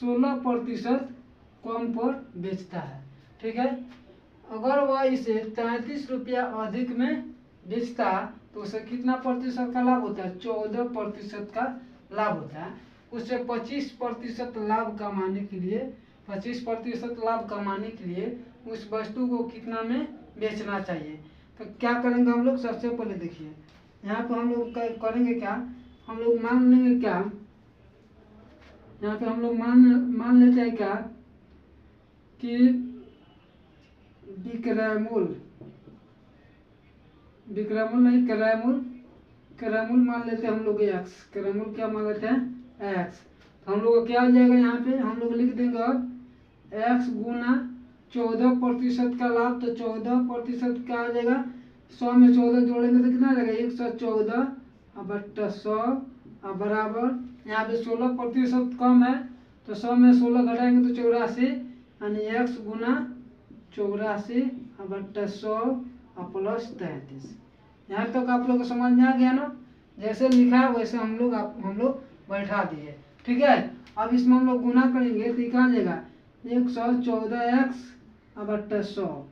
16% कम पर बेचता है। ठीक है, अगर वह इसे 33 रुपया अधिक में बेचता तो उसे कितना प्रतिशत का लाभ होता है? 14% का लाभ होता है। उसे 25% लाभ कमाने के लिए 25% लाभ कमाने के लिए उस वस्तु को कितना में बेचना चाहिए? तो क्या करेंगे हम लोग? सबसे पहले देखिए यहाँ पे हम लोग करेंगे क्या, हम लोग मान लेंगे क्या, यहाँ पे हम लोग मान लेते हैं क्या कि विक्रय मूल्य नहीं, क्रय मूल्य मान लेते हैं हम लोग एक्स। क्रय मूल्य क्या मान लेते हैं? एक्स। तो हम लोग को क्या आ जाएगा? यहाँ पे हम लोग लिख देंगे अब एक्स गुना 14% का लाभ। तो 14% क्या आ जाएगा? 100 में 14 जोड़ेंगे तो कितना आ जाएगा? 114 बट्टा 100 बराबर, यहाँ पे 16% कम है तो 100 में 16 घटाएंगे तो 84, यानी एक्स गुना 84 बट्टा 100 प्लस 33। यहाँ तक आप लोग को समझ में आ गया ना? जैसे लिखा है वैसे हम लोग बैठा दिए। ठीक है, अब इसमें हम लोग गुना करेंगे तो क्या आ जाएगा? 114x बट्टा 100,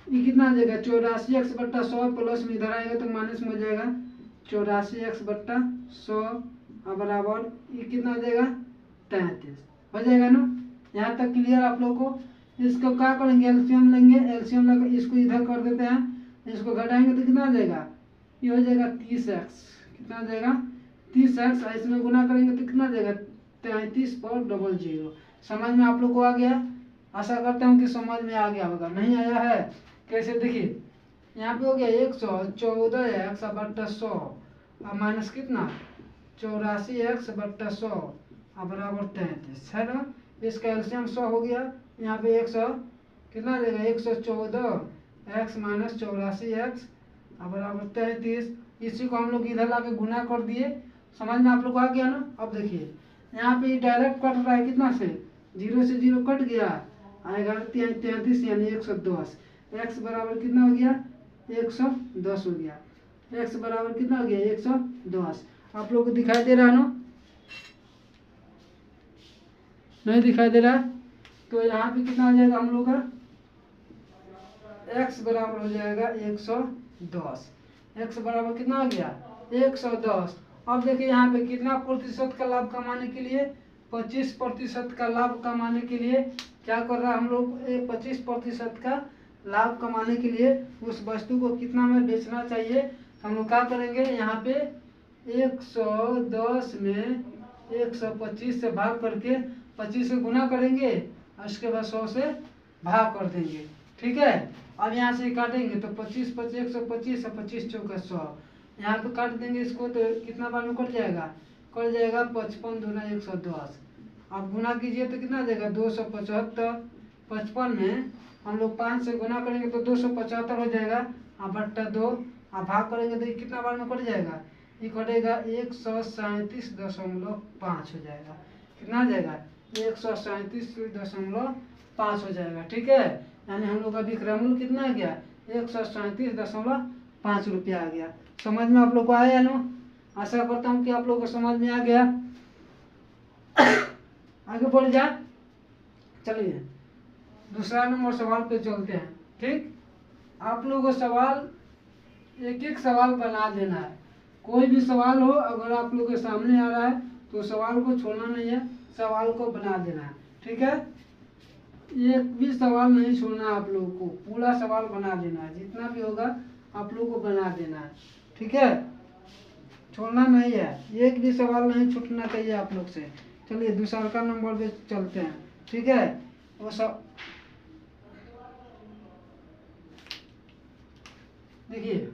ये कितना आ जाएगा? 84x बट्टा 100 प्लस में इधर आएगा तो माइनस में हो जाएगा 84x बट्टा 100 बराबर, ये कितना आ जाएगा? 33 हो जाएगा ना? यहाँ तक क्लियर आप लोग को? इसको क्या करेंगे? एलसीएम लेंगे, एलसीएम लेकर इसको इधर कर देते हैं, इसको घटाएंगे तो कितना आ जाएगा? ये हो जाएगा 30x। कितना आ जाएगा? 30x। इसमें गुना करेंगे तो कितना आ जाएगा? 33.00। समझ में आप लोग को आ गया? आशा करता हूँ कि समझ में आ गया होगा। नहीं आया है? कैसे? देखिए यहाँ पे हो गया 114x बट्टा 100 माइनस कितना? 84x बट्टा 100 बराबर 33 है ना? इसका एलसीएम 100 हो गया। यहाँ पे 100 कितना आ जाएगा? 114x माइनस 84x बराबर 33। इसी को हम लोग इधर लाके गुना कर दिए। समझ में आप लोग को आ गया ना? अब देखिए यहाँ पे डायरेक्ट कट रहा है, कितना से? 0 से 0 कट गया, आएगा 33 यानी 110। x बराबर कितना हो गया? 110 हो गया। x बराबर कितना हो गया? 110। आप लोग को दिखाई दे रहा है ना? नहीं दिखाई दे रहा? तो यहाँ पे कितना आ जाएगा हम लोग का? x बराबर हो जाएगा 110। x बराबर कितना हो गया? 110। अब देखिए यहाँ पे कितना प्रतिशत का लाभ कमाने के लिए? 25% का लाभ कमाने के लिए क्या कर रहा है हम लोग? 25% का लाभ कमाने के लिए उस वस्तु को कितना में बेचना चाहिए? तो हम लोग क्या करेंगे? यहाँ पे 110 में 125 से भाग करके 25 से गुना करेंगे और उसके बाद 100 से भाग कर देंगे। ठीक है, अब यहाँ से काटेंगे तो 25 25 125 और 25 चौका 100, यहाँ पे काट देंगे इसको तो कितना बार में कट जाएगा? कट जाएगा 55 दूना 110। अब गुना कीजिए तो कितना आ जाएगा? 275। 55 में हम लोग 5 से गुना करेंगे तो 275 हो जाएगा बट्टा 2, अब भाग करेंगे तो ये कितना बार में कट जाएगा? ये कटेगा 137.5 हो जाएगा। कितना आ जाएगा? 137.5 हो जाएगा। ठीक है, यानी हम लोग का विक्रय मूल्य कितना आ गया? 137.5 रुपया आ गया। समझ में आप लोग को आया ना? आशा करता हूँ कि आप लोग को समझ में आ गया। आगे बढ़ जाए, चलिए दूसरा नंबर सवाल पे चलते हैं। ठीक, आप लोगों को सवाल एक एक सवाल बना देना है। कोई भी सवाल हो अगर आप लोग के सामने आ रहा है तो सवाल को छोड़ना नहीं है, सवाल को बना देना है। ठीक है, एक भी सवाल नहीं छोड़ना है आप लोगों को, पूरा सवाल बना देना है, जितना भी होगा आप लोगों को बना देना है। ठीक है, छोड़ना नहीं है, एक भी सवाल नहीं छूटना चाहिए आप लोग से। चलिए दूसरा का नंबर पे चलते हैं। ठीक है, वो सब देखिए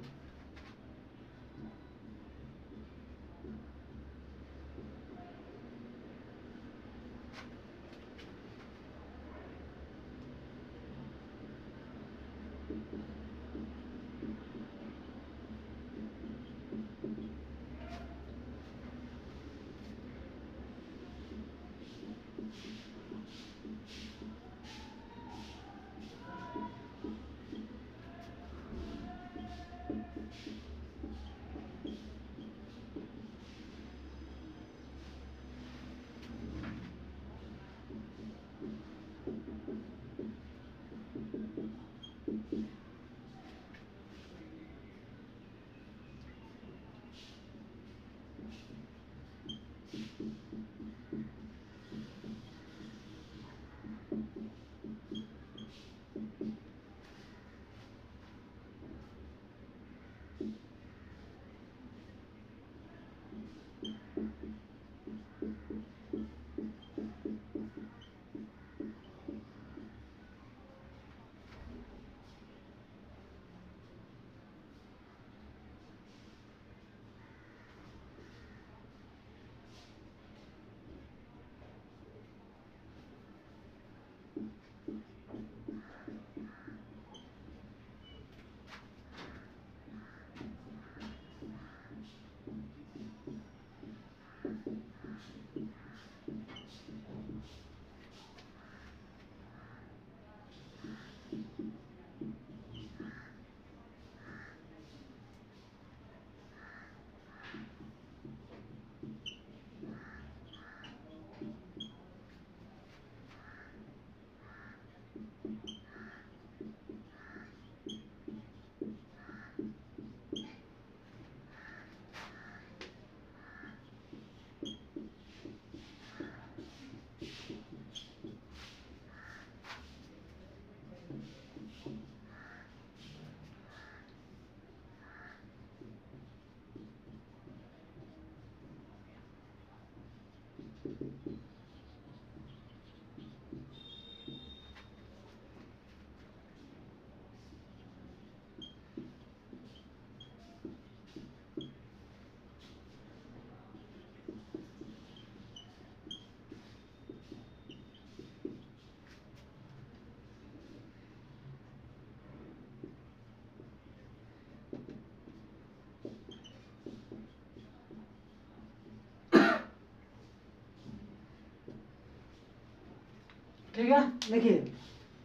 ठीक है, देखिए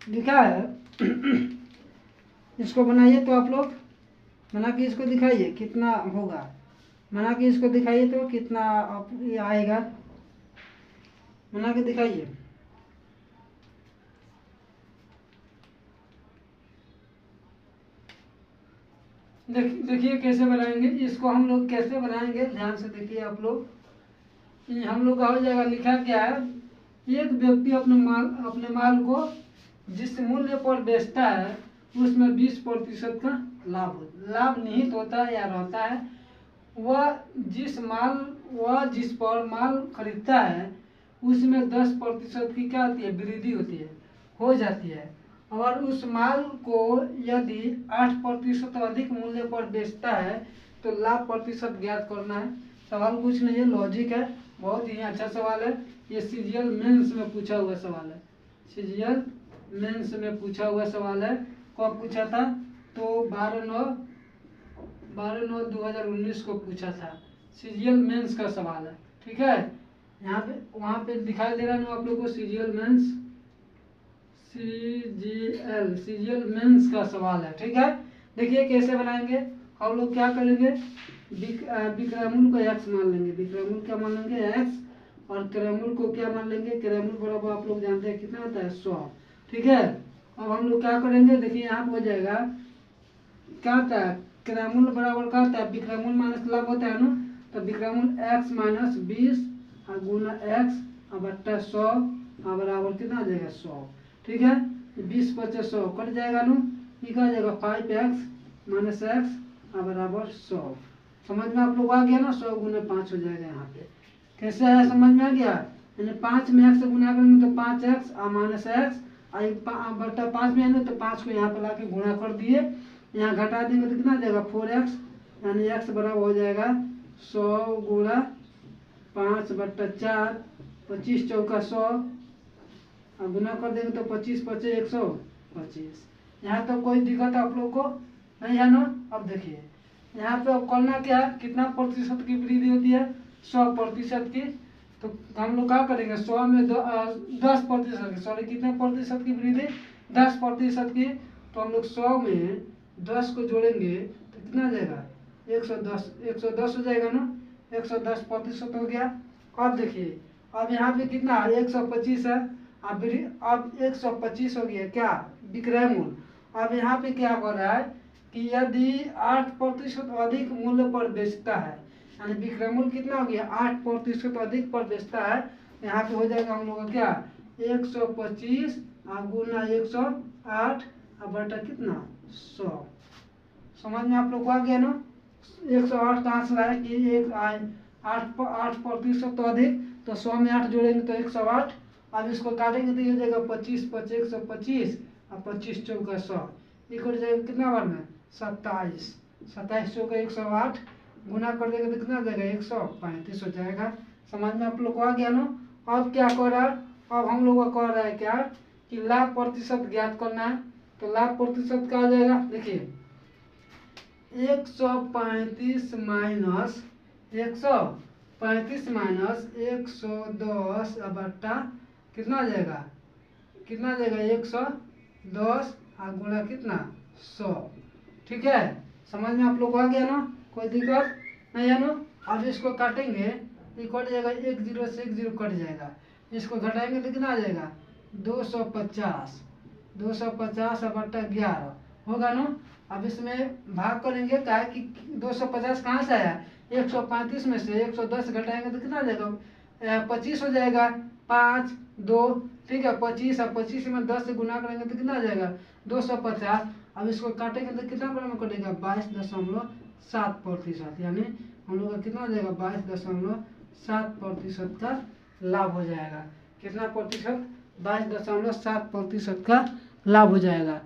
लिखा है इसको बनाइए तो आप लोग बना के इसको दिखाइए कितना होगा, बना के इसको दिखाइए तो कितना आप ये आएगा, बना के दिखाइए। देखिए कैसे बनाएंगे इसको, हम लोग कैसे बनाएंगे ध्यान से देखिए आप लोग। हम लोग का हो जाएगा, लिखा क्या है, एक व्यक्ति अपने माल को जिस मूल्य पर बेचता है उसमें 20% का लाभ निहित होता है या रहता है। वह जिस पर माल खरीदता है उसमें 10% की क्या होती है, वृद्धि होती है, हो जाती है। और उस माल को यदि 8% अधिक मूल्य पर बेचता है तो लाभ प्रतिशत ज्ञात करना है। सवाल कुछ नहीं है, लॉजिक है, बहुत ही अच्छा सवाल है। ये सीजीएल मेंस में पूछा हुआ सवाल है, सीजीएल मेंस में पूछा हुआ सवाल है। कब पूछा था, तो 12/9/2019 को पूछा था, सीजीएल मेंस का सवाल है। ठीक है, यहाँ पे वहाँ पे दिखाई दे रहा है आप लोग को सीजीएल मेंस, सीजीएल मेंस का सवाल है। ठीक है, देखिए कैसे बनाएंगे हम लोग, क्या करेंगे, विक्रयमूल्य को एक्स मान लेंगे, विक्रयमूल्य क्या मान लेंगे एक्स, और क्रयमूल्य को क्या मान लेंगे, क्रयमूल्य बराबर आप लोग जानते हैं कितना होता है 100। ठीक है, अब हम लोग क्या करेंगे, देखिए यहाँ पे हो जाएगा, क्या होता है क्रयमूल्य बराबर क्या होता है, विक्रयमूल्य माइनस लाभ होता है ना, तो विक्रयमूल्य एक्स माइनस 20 और गुना एक्स और बट्टा 100 और बराबर कितना आ जाएगा 100। ठीक है, 20 × 50 100 कट जाएगा ना, ये क्या आ जाएगा 5x माइनस एक्स और बराबर 100। समझ में आप लोग आ गया ना, 100 गुना 5 हो जाएगा। यहाँ पे कैसे है, समझ में आ गया, यानी 5 में x से गुना करेंगे तो 5x और माइनस एक्स बट्टा 5 में है ना, तो 5 को यहाँ पर ला के गुणा कर दिए, यहाँ घटा देंगे तो कितना आ जाएगा 4x, यानी x बराबर हो जाएगा 100 गुणा 5/4, 25 चौका 100 और गुना कर देंगे तो 25 × 5 = 125। यहाँ तो कोई दिक्कत आप लोग को नहीं है ना। अब देखिए यहाँ पे अब करना क्या है, कितना प्रतिशत की वृद्धि होती है, 100% की। तो हम लोग क्या करेंगे, 100 में 10% की, सॉरी कितने प्रतिशत की वृद्धि, 10% की। तो हम लोग 100 में 10 को जोड़ेंगे तो कितना आ जाएगा 110 हो जाएगा ना, 110% हो गया। अब देखिए अब यहाँ पे कितना 125 है, अब 125 हो गया क्या विक्रय मूल्य। अब यहाँ पे क्या हो रहा है कि यदि 8% अधिक मूल्य पर बेचता है, यानी विक्रय मूल्य कितना हो गया 8% अधिक पर बेचता है, यहाँ पे हो जाएगा हम लोग का क्या 125 गुना 108 और बटा कितना 100। समझ में आप लोग को आ गया ना। 108 कहाँ से लाए कि 8% तो अधिक, तो 100 में 8 जोड़ेंगे तो 108। अब इसको काटेंगे तो ये हो जाएगा 25 × 5 = 125 और 25 चौका 100, ये हो जाएगा कितना बार में 27, 27 चौका 108 गुना कर देंगे तो कितना आ जाएगा 135 हो जाएगा। समझ में आप लोग को आ गया ना। अब क्या कर रहा है, अब हम लोग का कह रहा है क्या कि लाभ प्रतिशत ज्ञात करना है। तो लाभ प्रतिशत क्या आ जाएगा, देखिए 135 माइनस 110 बट्टा कितना आ जाएगा 110 और गुणा कितना 100। ठीक है, समझ में आप लोग को आ गया ना, कोई दिक्कत नहीं है ना। अब इसको काटेंगे, ये कट जाएगा, 1 0 से 1 0 कट जाएगा, इसको घटाएंगे तो कितना आ जाएगा 250 और बट्टा 11 होगा ना। अब इसमें भाग करेंगे, क्या है कि 250 कहाँ से आया 135 में से 110 घटाएंगे तो कितना आ जाएगा 25 हो जाएगा, 5 2 ठीक है 25 और 25 में 10 से गुना करेंगे तो कितना आ जाएगा 250। अब इसको काटेंगे तो कितना बराबर कटेगा 22.7%, यानी हम लोग का कितना हो जाएगा 22.7% का लाभ हो जाएगा। कितना प्रतिशत 22.7% का लाभ हो जाएगा।